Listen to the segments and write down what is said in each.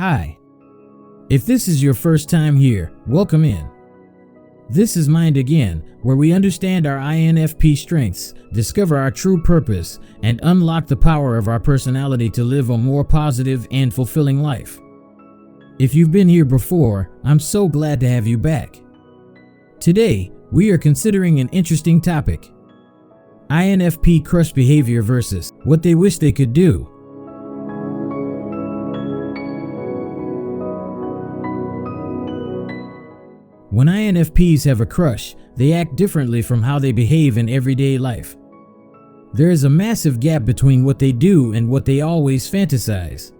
Hi. If this is your first time here, welcome in. This is Mind Again, where we understand our INFP strengths, discover our true purpose, and unlock the power of our personality to live a more positive and fulfilling life. If you've been here before, I'm so glad to have you back. Today, we are considering an interesting topic: INFP crush behavior versus what they wish they could do. When INFPs have a crush, they act differently from how they behave in everyday life. There is a massive gap between what they do and what they always fantasize.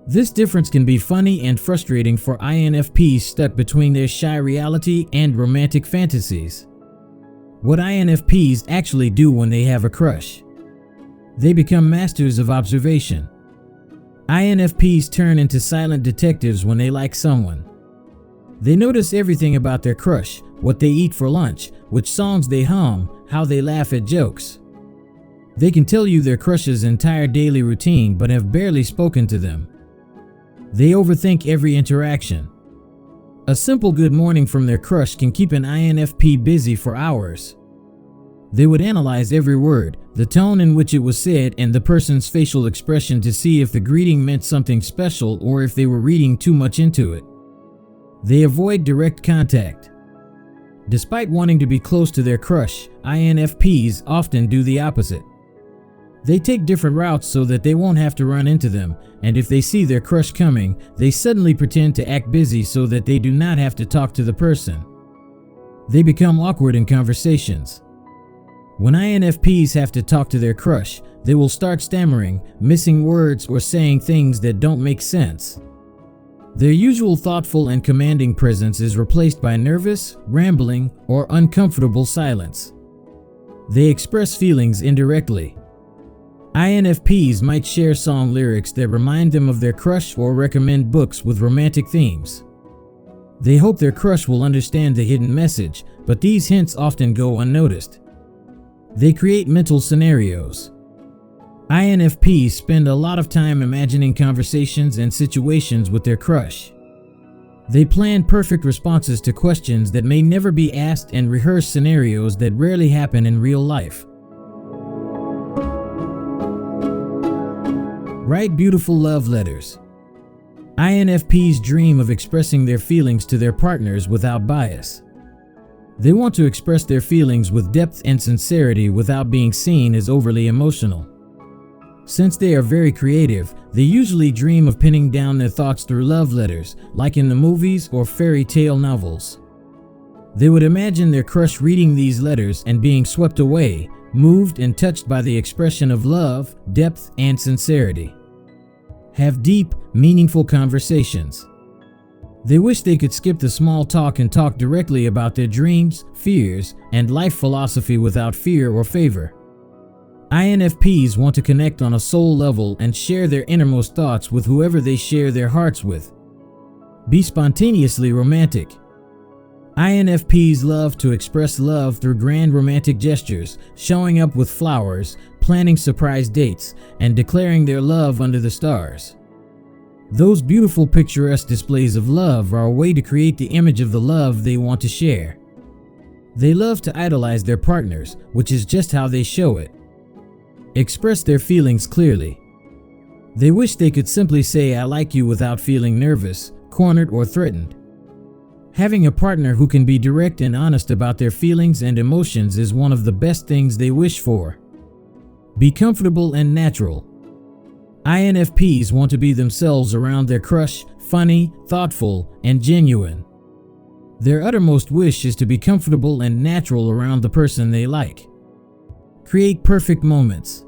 This difference can be funny and frustrating for INFPs stuck between their shy reality and romantic fantasies. What INFPs actually do when they have a crush: they become masters of observation. INFPs turn into silent detectives when they like someone. They notice everything about their crush: what they eat for lunch, which songs they hum, how they laugh at jokes. They can tell you their crush's entire daily routine but have barely spoken to them. They overthink every interaction. A simple good morning from their crush can keep an INFP busy for hours. They would analyze every word, the tone in which it was said, and the person's facial expression to see if the greeting meant something special or if they were reading too much into it. They avoid direct contact. Despite wanting to be close to their crush, INFPs often do the opposite. They take different routes so that they won't have to run into them, and if they see their crush coming, they suddenly pretend to act busy so that they do not have to talk to the person. They become awkward in conversations. When INFPs have to talk to their crush, they will start stammering, missing words, or saying things that don't make sense. Their usual thoughtful and commanding presence is replaced by nervous, rambling, or uncomfortable silence. They express feelings indirectly. INFPs might share song lyrics that remind them of their crush or recommend books with romantic themes. They hope their crush will understand the hidden message, but these hints often go unnoticed. They create mental scenarios. INFPs spend a lot of time imagining conversations and situations with their crush. They plan perfect responses to questions that may never be asked and rehearse scenarios that rarely happen in real life. Write beautiful love letters. INFPs dream of expressing their feelings to their partners without bias. They want to express their feelings with depth and sincerity without being seen as overly emotional. Since they are very creative, they usually dream of pinning down their thoughts through love letters, like in the movies or fairy tale novels. They would imagine their crush reading these letters and being swept away, moved and touched by the expression of love, depth, and sincerity. Have deep, meaningful conversations. They wish they could skip the small talk and talk directly about their dreams, fears, and life philosophy without fear or favor. INFPs want to connect on a soul level and share their innermost thoughts with whoever they share their hearts with. Be spontaneously romantic. INFPs love to express love through grand romantic gestures, showing up with flowers, planning surprise dates, and declaring their love under the stars. Those beautiful picturesque displays of love are a way to create the image of the love they want to share. They love to idolize their partners, which is just how they show it. Express their feelings clearly. They wish they could simply say "I like you" without feeling nervous, cornered, or threatened. Having a partner who can be direct and honest about their feelings and emotions is one of the best things they wish for. Be comfortable and natural. INFPs want to be themselves around their crush, funny, thoughtful, and genuine. Their uttermost wish is to be comfortable and natural around the person they like. Create perfect moments.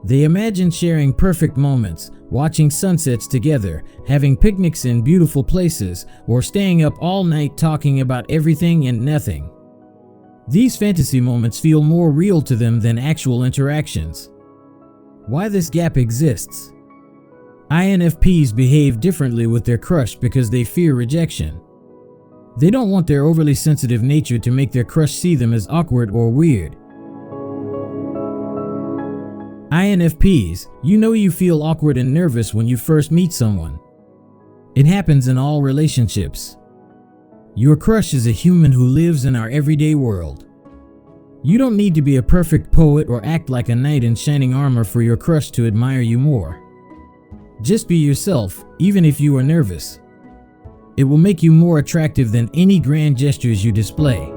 They imagine sharing perfect moments, watching sunsets together, having picnics in beautiful places, or staying up all night talking about everything and nothing. These fantasy moments feel more real to them than actual interactions. Why this gap exists? INFPs behave differently with their crush because they fear rejection. They don't want their overly sensitive nature to make their crush see them as awkward or weird. INFPs, you know you feel awkward and nervous when you first meet someone. It happens in all relationships. Your crush is a human who lives in our everyday world. You don't need to be a perfect poet or act like a knight in shining armor for your crush to admire you more. Just be yourself, even if you are nervous. It will make you more attractive than any grand gestures you display.